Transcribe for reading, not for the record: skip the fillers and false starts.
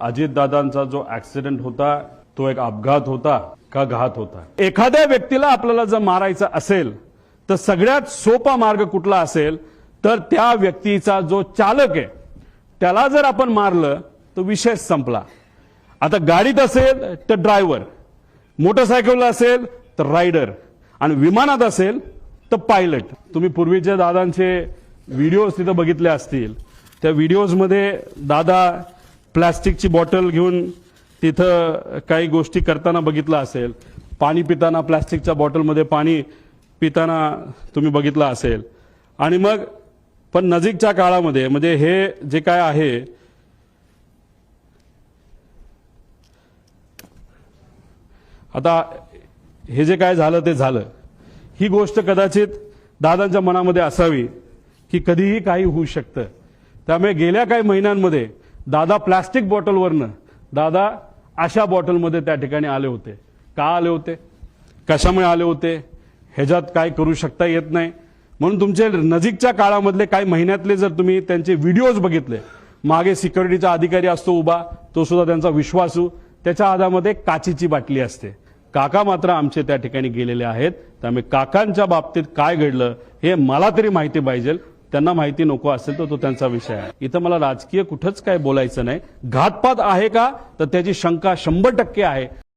अजितदादांचा जो ऍक्सिडेंट होता तो एक अपघात होता का घात होता? एखाद्या व्यक्तीला आपल्याला जर मारायचं असेल तर सगळ्यात सोपा मार्ग कुठला असेल तर त्या व्यक्तीचा जो चालक आहे त्याला जर आपण मारलं तर विषय संपला. आता गाडीत असेल तर ड्रायव्हर, मोटरसायकलला असेल तर रायडर आणि विमानात असेल तर पायलट. तुम्ही पूर्वीच्या दादांचे व्हिडिओज तिथं बघितले असतील. त्या व्हिडिओजमध्ये दादा प्लास्टिकची बॉटल घेऊन तिथं काही गोष्टी करताना बघितलं असेल. पाणी पिताना प्लास्टिकच्या बॉटलमध्ये पाणी पिताना तुम्ही बघितलं असेल. आणि मग पण नजीकच्या काळामध्ये म्हणजे हे जे काय आहे आता हे जे काय झालं ते झालं. ही गोष्ट कदाचित दादांच्या मनामध्ये असावी की कधीही काही होऊ शकतं. त्यामुळे गेल्या काही महिन्यांमध्ये दादा प्लास्टिक बॉटलवरनं दादा अशा बॉटलमध्ये त्या ठिकाणी आले होते. का आले होते, कशामुळे आले होते, ह्याच्यात काय करू शकता येत नाही. म्हणून तुमचे नजीकच्या काळामधले काही महिन्यातले जर तुम्ही त्यांचे व्हिडिओज बघितले, मागे सिक्युरिटीचा अधिकारी असतो उभा, तो सुद्धा त्यांचा विश्वासू, त्याच्या हातामध्ये काचीची बाटली असते. काका मात्र आमचे त्या ठिकाणी गेलेले आहेत. त्यामुळे काकांच्या बाबतीत काय घडलं हे मला तरी माहिती पाहिजे. त्यांना माहिती नको असेल तर तो त्यांचा विषय आहे. इथं मला राजकीय कुठंच काय बोलायचं नाही. घातपात आहे का तर त्याची शंका 100% आहे.